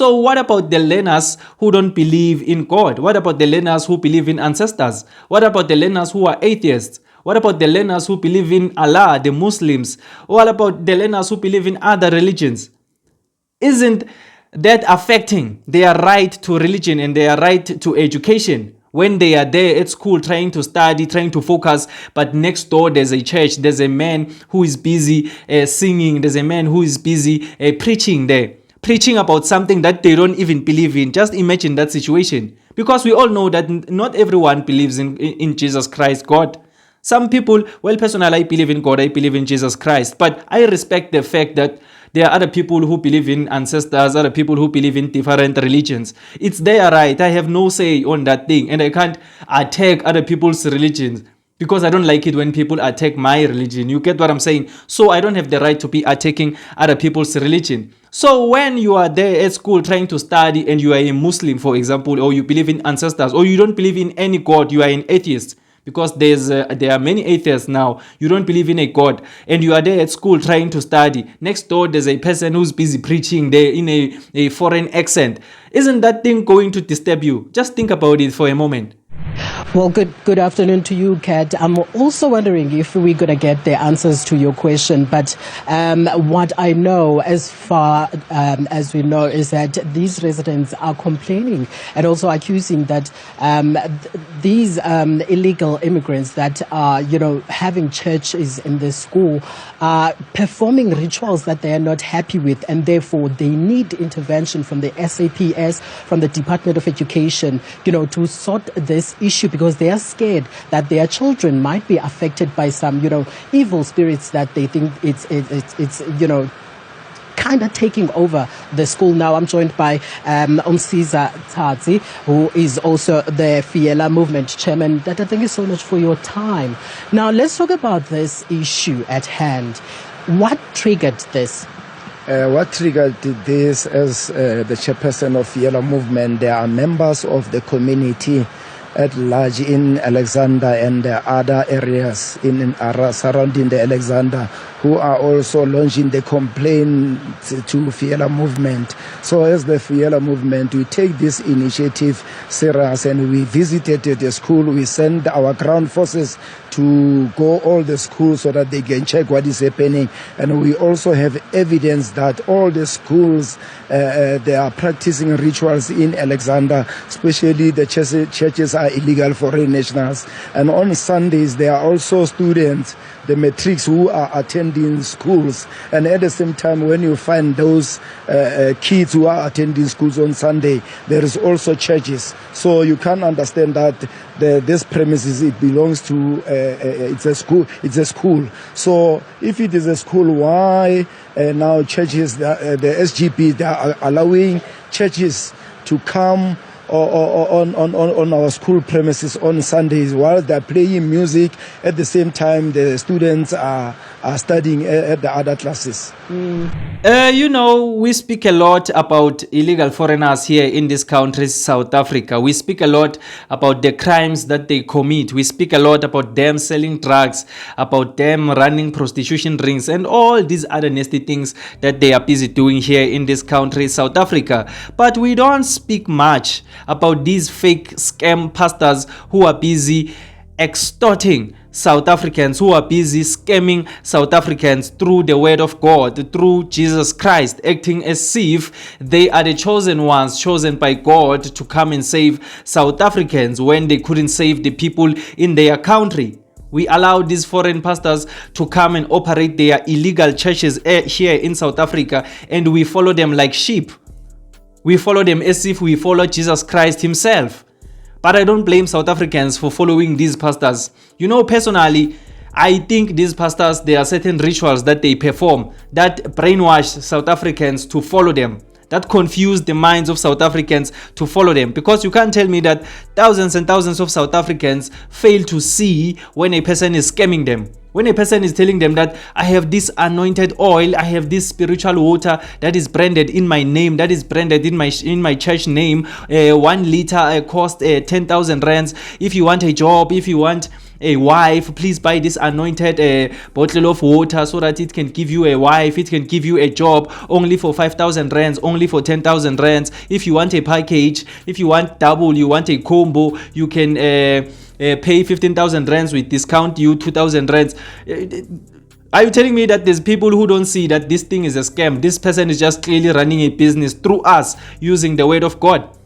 So what about the learners who don't believe in God? What about the learners who believe in ancestors? What about the learners who are atheists? What about the learners who believe in Allah, the Muslims? What about the learners who believe in other religions? Isn't that affecting their right to religion and their right to education? When they are there at school trying to study, trying to focus, but next door there's a church, there's a man who is busy singing, there's a man who is busy preaching there, preaching about something that they don't even believe in. Just imagine that situation. Because we all know that not everyone believes in Jesus Christ, God. Some people, well, personally, I believe in God, I believe in Jesus Christ, but I respect the fact that there are other people who believe in ancestors, other people who believe in different religions. It's their right. I have no say on that thing, and I can't attack other people's religions because I don't like it when people attack my religion. You get what I'm saying? So I don't have the right to be attacking other people's religion. So when you are there at school trying to study and you are a Muslim, for example, or you believe in ancestors, or you don't believe in any God, you are an atheist. Because there are many atheists now. You don't believe in a God, and you are there at school trying to study. Next door, there's a person who's busy preaching there in a foreign accent. Isn't that thing going to disturb you? Just think about it for a moment. Well, good afternoon to you, Kat. I'm also wondering if we're going to get the answers to your question. But what I know, as far as we know, is that these residents are complaining and also accusing that these illegal immigrants that are, having churches in the school are performing rituals that they are not happy with, and therefore they need intervention from the SAPS, from the Department of Education, to sort this issue, because they are scared that their children might be affected by some, evil spirits that they think it's kind of taking over the school now. I'm joined by Mzansi Versity, who is also the Fiela Movement chairman. Dada, thank you so much for your time. Now, let's talk about this issue at hand. What triggered this? What triggered this, as the chairperson of Fiela Movement, there are members of the community at large in Alexander and other areas surrounding the Alexander, who are also launching the complaint to Fiela Movement. So as the Fiela Movement, we take this initiative serious, and we visited the school. We send our ground forces to go all the schools so that they can check what is happening. And we also have evidence that all the schools, they are practicing rituals in Alexander, especially the churches are illegal foreign nationals. And on Sundays, there are also students, the matrics, who are attending schools. And at the same time, when you find those kids who are attending schools on Sunday, there is also churches. So you can understand that this premises, it belongs to it's a school. It's a school. So if it is a school, why now churches, the SGP, they are allowing churches to come on our school premises on Sundays while they're playing music? At the same time, the students are studying at the other classes. We speak a lot about illegal foreigners here in this country, South Africa. We speak a lot about the crimes that they commit. We speak a lot about them selling drugs, about them running prostitution rings, and all these other nasty things that they are busy doing here in this country, South Africa. But we don't speak much about these fake scam pastors who are busy extorting South Africans, who are busy scamming South Africans through the word of God, through Jesus Christ, acting as if they are the chosen ones, chosen by God to come and save South Africans when they couldn't save the people in their country. We allow these foreign pastors to come and operate their illegal churches here in South Africa, and we follow them like sheep. We follow them as if we follow Jesus Christ himself. But I don't blame South Africans for following these pastors. Personally, I think these pastors, there are certain rituals that they perform that brainwash South Africans to follow them, that confuse the minds of South Africans to follow them. Because you can't tell me that thousands and thousands of South Africans fail to see when a person is scamming them. When a person is telling them that I have this anointed oil, I have this spiritual water that is branded in my name, that is branded in my church name, 1 liter cost 10,000 rands. If you want a job, if you want a wife, please buy this anointed bottle of water so that it can give you a wife, it can give you a job only for 5,000 rands, only for 10,000 rands. If you want a package, if you want double, you want a combo, you can pay 15,000 rands with discount you 2,000 rands. Are you telling me that there's people who don't see that this thing is a scam? This person is just clearly running a business through us using the word of God.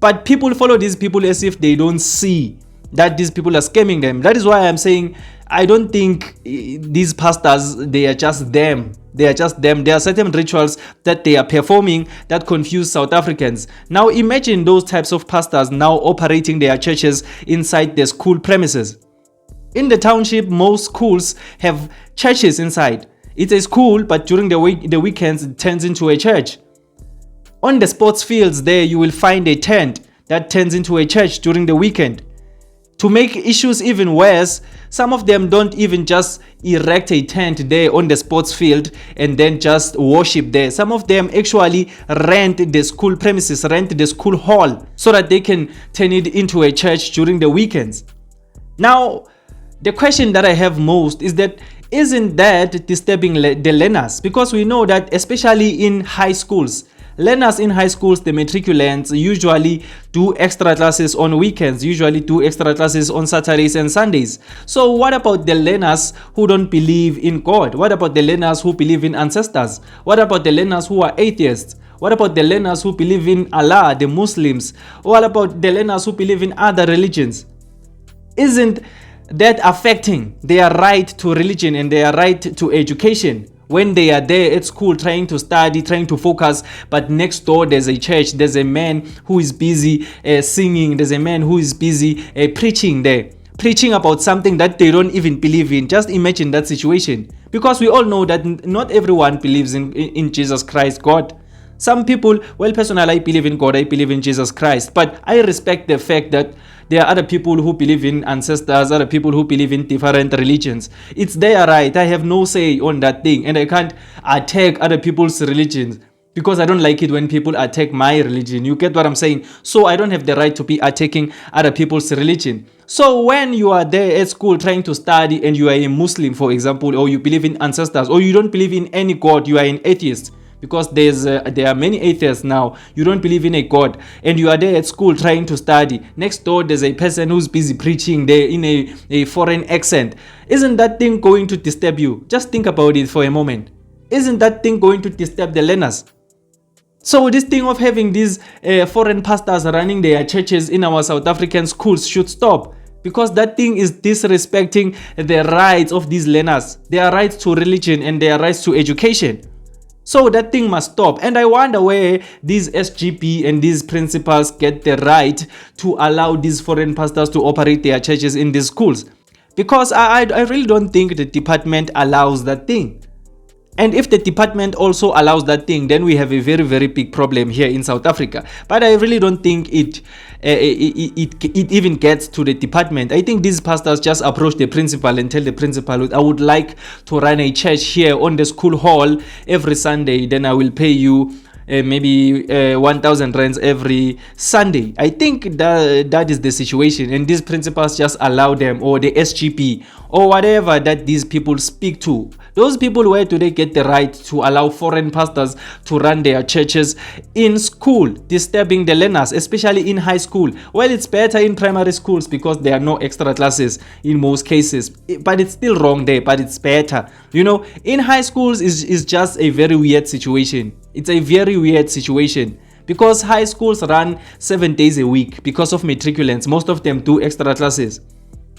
But people follow these people as if they don't see that these people are scamming them. That is why I'm saying I don't think these pastors, they are just them. They are just them. There are certain rituals that they are performing that confuse South Africans. Now imagine those types of pastors now operating their churches inside their school premises. In the township, most schools have churches inside. It's a school, but during the weekends, it turns into a church. On the sports fields there, you will find a tent that turns into a church during the weekend. To make issues even worse, some of them don't even just erect a tent there on the sports field and then just worship there. Some of them actually rent the school premises, rent the school hall so that they can turn it into a church during the weekends. Now, the question that I have most is that isn't that disturbing the learners? Because we know that especially in high schools, learners in high schools, the matriculants usually do extra classes on weekends, usually do extra classes on Saturdays and Sundays. So what about the learners who don't believe in God? What about the learners who believe in ancestors? What about the learners who are atheists? What about the learners who believe in Allah, the Muslims? What about the learners who believe in other religions? Isn't that affecting their right to religion and their right to education when they are there at school trying to study, trying to focus, but next door there's a church, there's a man who is busy singing, there's a man who is busy preaching there, preaching about something that they don't even believe in? Just imagine that situation, because we all know that not everyone believes in Jesus Christ, God. Some people, well, personally, I believe in God, I believe in Jesus Christ, but I respect the fact that there are other people who believe in ancestors, other people who believe in different religions. It's their right. I have no say on that thing, and I can't attack other people's religions because I don't like it when people attack my religion. You get what I'm saying? So I don't have the right to be attacking other people's religion. So when you are there at school trying to study and you are a Muslim, for example, or you believe in ancestors, or you don't believe in any God, you are an atheist, because there are many atheists now. You don't believe in a God, and you are there at school trying to study. Next door there's a person who's busy preaching there in a foreign accent. Isn't that thing going to disturb you? Just think about it for a moment. Isn't that thing going to disturb the learners? So this thing of having these foreign pastors running their churches in our South African schools should stop, because that thing is disrespecting the rights of these learners, their rights to religion and their rights to education. So that thing must stop. And I wonder where these SGP and these principals get the right to allow these foreign pastors to operate their churches in these schools. Because I really don't think the department allows that thing. And if the department also allows that thing, then we have a very, very big problem here in South Africa. But I really don't think it even gets to the department. I think these pastors just approach the principal and tell the principal, I would like to run a church here on the school hall every Sunday. Then I will pay you maybe 1,000 rands every Sunday. I think that is the situation, and these principals just allow them, or the SGP or whatever that these people speak to. Those people, where do they get the right to allow foreign pastors to run their churches in school, disturbing the learners, especially in high school? Well, it's better in primary schools because there are no extra classes in most cases, but it's still wrong there, but it's better. You know, in high schools is just a very weird situation. It's a very weird situation because high schools run 7 days a week because of matriculants. Most of them do extra classes.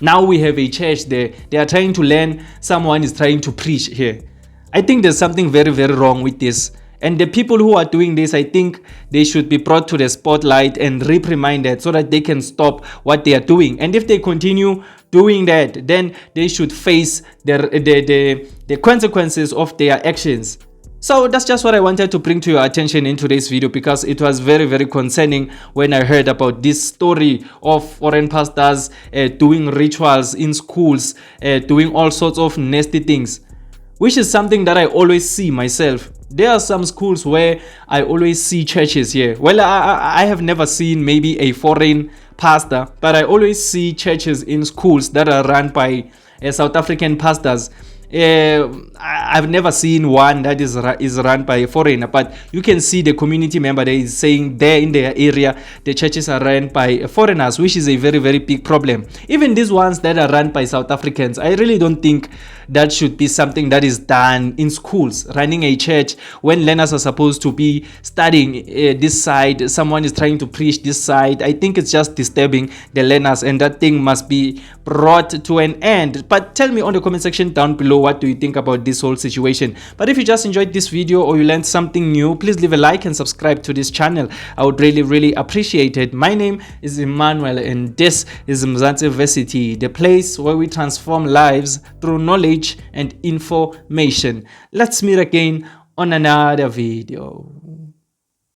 Now we have a church there. They are trying to learn. Someone is trying to preach here. I think there's something very, very wrong with this. And the people who are doing this, I think they should be brought to the spotlight and reprimanded so that they can stop what they are doing. And if they continue doing that, then they should face the consequences of their actions. So that's just what I wanted to bring to your attention in today's video, because it was very, very concerning when I heard about this story of foreign pastors doing rituals in schools, doing all sorts of nasty things. which is something that I always see myself. There are some schools where I always see churches here. Well, I have never seen maybe a foreign pastor, but I always see churches in schools that are run by South African pastors. I've never seen one that is run by a foreigner, but you can see the community member there is saying there in their area the churches are run by foreigners, which is a very, very big problem. Even these ones that are run by South Africans, I really don't think that should be something that is done in schools. Running a church when learners are supposed to be studying this side, someone is trying to preach this side. I think it's just disturbing the learners, and that thing must be brought to an end. But tell me on the comment section down below, what do you think about this whole situation? But if you just enjoyed this video or you learned something new, please leave a like and subscribe to this channel. I would really, really appreciate it. My name is Emmanuel, and this is Mzansi Versity, the place where we transform lives through knowledge and information. Let's meet again on another video.